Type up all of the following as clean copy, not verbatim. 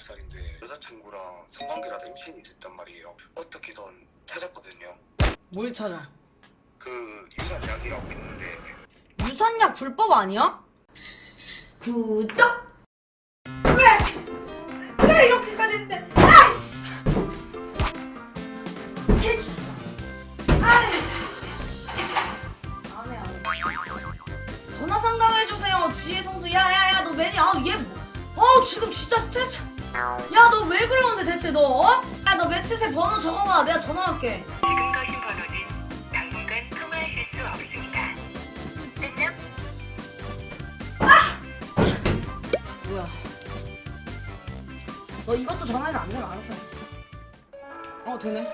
17살인데 여자친구랑 성관계라도 임신이 됐단 말이에요. 어떻게든 찾았거든요. 뭘 찾아? 그 유산약이라고 있는데 유산약 불법 아니야? 그죠? 왜 이렇게까지 했는데? 아이씨! 개씨! 안해. 전화 상담해주세요. 지혜 성수. 야야야 너 매니아. 얘 지금 진짜 스트레스. 야 너 왜 그러는데 대체 너? 야 너 매치새 번호 적어놔. 내가 전화할게. 지금 거신 번호는 당분간 통화하실 수 없습니다. 끝나? 뭐야? 너 이것도 전화해서 안 되나? 알았어. 되네.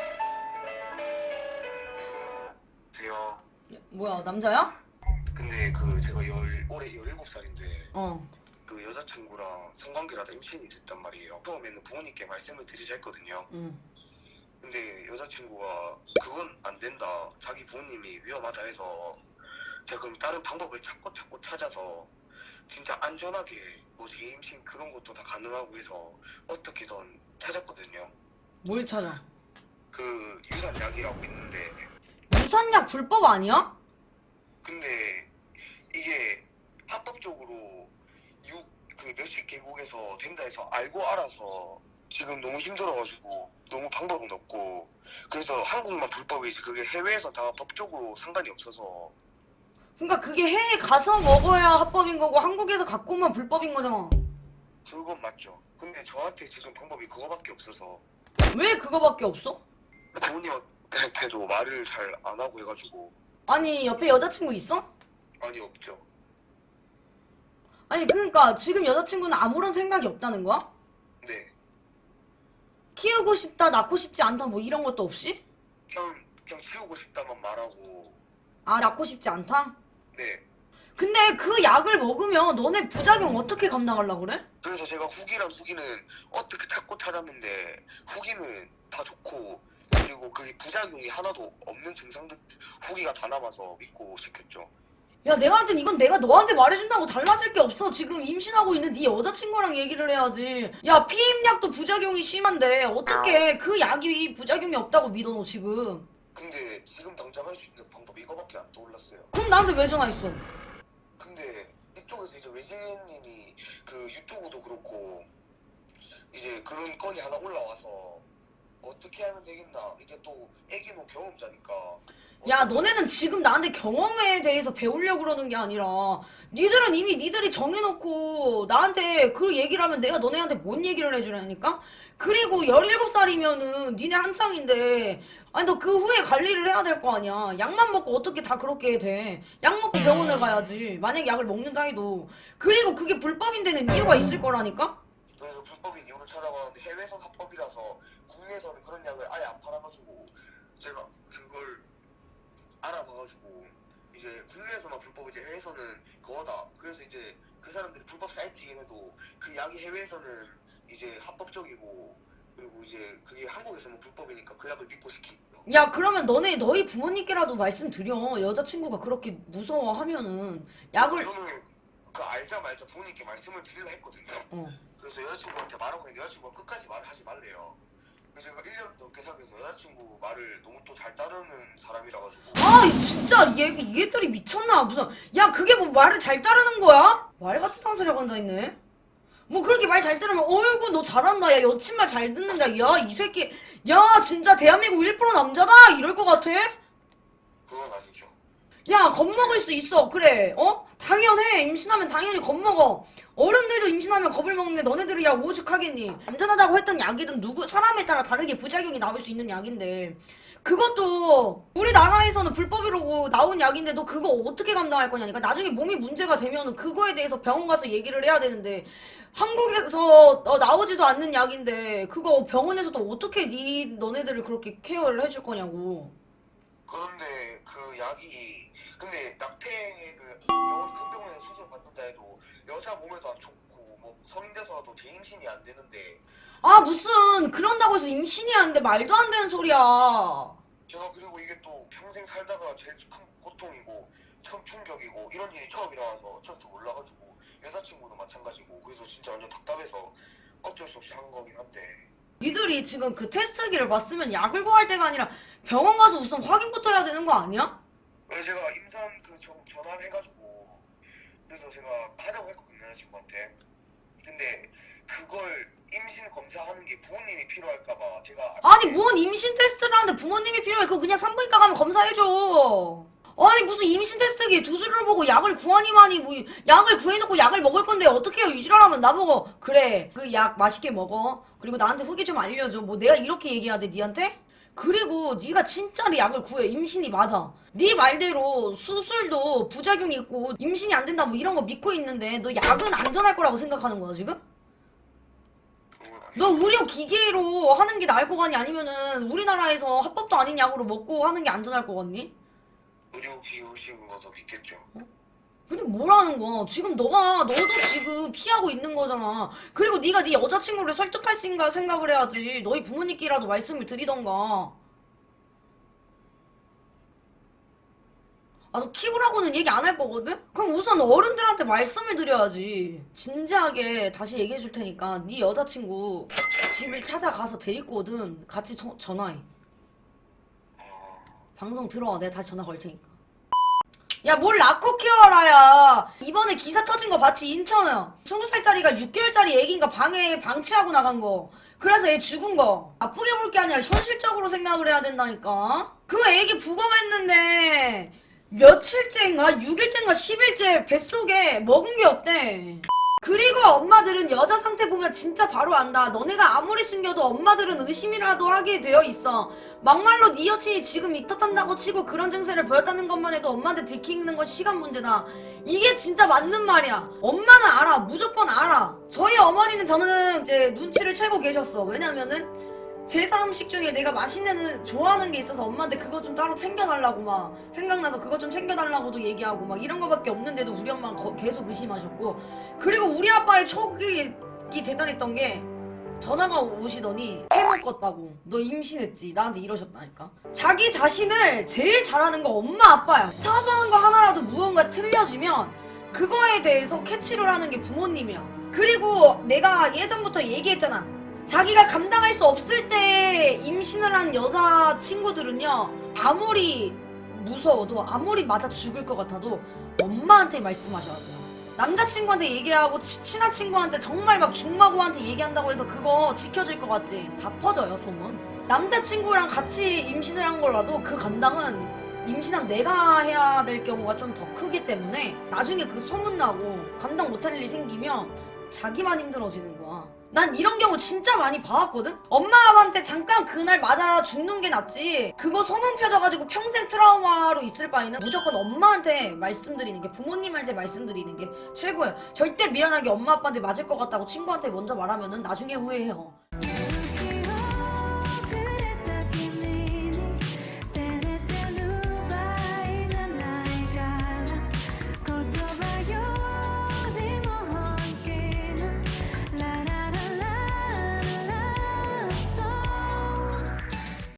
돼요. 뭐야 남자야? 근데 제가 올해 17살인데 그 여자친구랑 성관계라도 임신이 됐단 말이에요. 처음에는 부모님께 말씀을 드리자 했거든요. 근데 여자친구가 그건 안 된다. 자기 부모님이 위험하다 해서 제가 그럼 다른 방법을 찾고 찾아서 진짜 안전하게 임신 그런 것도 다 가능하고 해서 어떻게든 찾았거든요. 뭘 찾아? 그 유산약이라고 있는데 유산약 불법 아니야? 근데 이게 합법적으로 몇십 개국에서 된다 해서 알고 알아서 지금 너무 힘들어가지고 너무 방법은 없고 그래서 한국만 불법이지 그게 해외에서 다 법적으로 상관이 없어서. 그러니까 그게 해외에 가서 먹어야 합법인 거고 한국에서 갖고 오면 불법인 거잖아. 그건 맞죠. 근데 저한테 지금 방법이 그거밖에 없어서. 왜 그거밖에 없어? 부모님한테도 말을 잘 안 하고 해가지고. 아니 옆에 여자친구 있어? 아니 없죠. 아니 그러니까 지금 여자친구는 아무런 생각이 없다는 거야? 네. 키우고 싶다, 낳고 싶지 않다 뭐 이런 것도 없이? 그냥 키우고 싶다만 말하고. 아 낳고 싶지 않다? 네. 근데 그 약을 먹으면 너네 부작용 어떻게 감당하려고 그래? 그래서 제가 후기는 어떻게 찾았는데 후기는 다 좋고 그리고 그게 부작용이 하나도 없는 증상들 후기가 다 남아서 믿고 시켰죠. 야 내가 할 땐 이건 내가 너한테 말해준다고 달라질 게 없어. 지금 임신하고 있는 네 여자친구랑 얘기를 해야지. 야 피임약도 부작용이 심한데 어떻게 그 약이 부작용이 없다고 믿어 너 지금. 근데 지금 당장 할 수 있는 방법이 이거밖에 안 떠올랐어요. 그럼 나한테 왜 전화했어? 근데 이쪽에서 이제 외지인이 그 유튜브도 그렇고 이제 그런 건이 하나 올라와서 어떻게 하면 되겠나. 이제 또 애기는 경험자니까. 야 너네는 지금 나한테 경험에 대해서 배우려고 그러는 게 아니라 니들은 이미 니들이 정해놓고 나한테 그 얘기를 하면 내가 너네한테 뭔 얘기를 해주라니까? 그리고 17살이면은 니네 한창인데 아니 너 그 후에 관리를 해야 될 거 아니야. 약만 먹고 어떻게 다 그렇게 돼. 약 먹고 병원을 가야지. 만약에 약을 먹는다 해도. 그리고 그게 불법인 데는 이유가 있을 거라니까? 그래서 불법인 이유를 찾아봤는데 해외에선 합법이라서 국내에서는 그런 약을 아예 안 팔아가지고 제가 그걸 알아봐가지고 이제 국내에서만 불법이지 해외에서는 그거다. 그래서 이제 그 사람들이 불법 사이트긴 해도 그 약이 해외에서는 이제 합법적이고 그리고 이제 그게 한국에서는 불법이니까 그 약을 믿고 시키고. 야 그러면 너희 부모님께라도 말씀드려. 여자친구가 그렇게 무서워하면은 약을 저는 그 알자 말자 부모님께 말씀을 드리려 했거든요. 그래서 여자친구한테 말하고 있는데 여자친구가 끝까지 말을 하지 말래요. 그래서 제가 1년 넘게 사귀어서 여자친구 말을 너무 또 잘 따르는 사람이라 가지고. 진짜 얘들이 미쳤나 무슨. 야 그게 뭐 말을 잘 따르는 거야? 말 같은 상소리하고 앉아있네. 뭐 그렇게 말 잘 들으면 어이구 너 잘한다. 야 여친 말 잘 듣는다. 야 이 새끼 야 진짜 대한민국 1% 남자다 이럴 것 같아? 그건 아니죠. 야 겁먹을 수 있어. 그래 당연해. 임신하면 당연히 겁먹어. 어른들도 임신하면 겁을 먹는데 너네들이 야 오죽하겠니. 안전하다고 했던 약이든 사람에 따라 다르게 부작용이 나올 수 있는 약인데 그것도 우리나라에서는 불법이라고 나온 약인데 너 그거 어떻게 감당할 거냐니까. 나중에 몸이 문제가 되면은 그거에 대해서 병원 가서 얘기를 해야 되는데 한국에서 나오지도 않는 약인데 그거 병원에서도 어떻게 너네들을 그렇게 케어를 해줄 거냐고. 그런데 그 약이 근데 낙태를 병원 큰 병원에서 수술 받는다 해도 여자 몸에도 안 좋고 뭐 성인 돼서라도 재임신이 안 되는데. 무슨 그런다고 해서 임신이 안 돼. 말도 안 되는 소리야. 제가 그리고 이게 또 평생 살다가 제일 큰 고통이고 처음 충격이고 이런 일이 처음 일어나서 어쩔 줄 몰라가지고 여자친구도 마찬가지고 그래서 진짜 완전 답답해서 어쩔 수 없이 한 거긴 한데. 니들이 지금 그 테스트기를 봤으면 약을 구할 때가 아니라 병원 가서 우선 확인부터 해야 되는 거 아니야? 제가 임산 전화를 해가지고 그래서 제가 하자고 했거든요, 여자친구한테. 근데 그걸 임신 검사하는 게 부모님이 필요할까봐 제가 아니 뭔 임신 테스트를 하는데 부모님이 필요해. 그거 그냥 산부인과 가면 검사해줘. 아니 무슨 임신 테스트기에 두 줄을 보고 약을 구하니만이 뭐 약을 구해놓고 약을 먹을 건데 어떻게 해요? 유지랄하면 나보고 그래 그 약 맛있게 먹어. 그리고 나한테 후기 좀 알려줘. 뭐 내가 이렇게 얘기해야 돼 니한테? 그리고 네가 진짜로 약을 구해. 임신이 맞아. 네 말대로 수술도 부작용이 있고 임신이 안 된다 뭐 이런 거 믿고 있는데 너 약은 안전할 거라고 생각하는 거야 지금? 너 의료기계로 하는 게 나을 거 같니? 아니면은 우리나라에서 합법도 아닌 약으로 먹고 하는 게 안전할 거 같니? 의료기우신 거도 믿겠죠. 근데 뭐라는 거야? 지금 너도 지금 피하고 있는 거잖아. 그리고 네가 네 여자친구를 설득할 생각을 해야지. 너희 부모님끼리라도 말씀을 드리던가. 아, 너 키우라고는 얘기 안 할 거거든? 그럼 우선 어른들한테 말씀을 드려야지. 진지하게 다시 얘기해 줄 테니까 네 여자친구 집을 찾아가서 데리고 오든 같이 전화해. 방송 들어와. 내가 다시 전화 걸 테니까. 야, 뭘 낳고 키워라야. 이번에 기사 터진 거 봤지? 인천에 20살짜리가 6개월짜리 애기인가 방에 방치하고 나간 거. 그래서 애 죽은 거. 나쁘게 볼 게 아니라 현실적으로 생각을 해야 된다니까. 그 애기 부검했는데 며칠째인가 6일째인가 10일째 뱃속에 먹은 게 없대. 그리고 엄마들은 여자 상태 보면 진짜 바로 안다. 너네가 아무리 숨겨도 엄마들은 의심이라도 하게 되어 있어. 막말로 네 여친이 지금 입 탓한다고 치고 그런 증세를 보였다는 것만 해도 엄마한테 들키는 건 시간 문제다. 이게 진짜 맞는 말이야. 엄마는 알아. 무조건 알아. 저희 어머니는 저는 이제 눈치를 채고 계셨어. 왜냐면은 제사 음식 중에 내가 맛있는 좋아하는 게 있어서 엄마한테 그거 좀 따로 챙겨달라고 막 생각나서 그거 좀 챙겨달라고도 얘기하고 막 이런 거밖에 없는데도 우리 엄마가 계속 의심하셨고. 그리고 우리 아빠의 촉이 대단했던 게 전화가 오시더니 해 먹었다고. 너 임신했지. 나한테 이러셨다니까. 자기 자신을 제일 잘하는 거 엄마 아빠야. 사소한 거 하나라도 무언가 틀려지면 그거에 대해서 캐치를 하는 게 부모님이야. 그리고 내가 예전부터 얘기했잖아. 자기가 감당할 수 없을 때 임신을 한 여자친구들은요 아무리 무서워도 아무리 맞아 죽을 것 같아도 엄마한테 말씀하셔야 돼요. 남자친구한테 얘기하고 친한 친구한테 정말 막 중마고한테 얘기한다고 해서 그거 지켜질 것 같지? 다 퍼져요 소문. 남자친구랑 같이 임신을 한 거라도 그 감당은 임신한 내가 해야 될 경우가 좀 더 크기 때문에 나중에 그 소문나고 감당 못할 일이 생기면 자기만 힘들어지는 거야. 난 이런 경우 진짜 많이 봐왔거든? 엄마한테 잠깐 그날 맞아 죽는 게 낫지. 그거 소문 펴져가지고 평생 트라우마로 있을 바에는 무조건 엄마한테 말씀드리는 게, 부모님한테 말씀드리는 게 최고예요. 절대 미련하게 엄마 아빠한테 맞을 것 같다고 친구한테 먼저 말하면은 나중에 후회해요.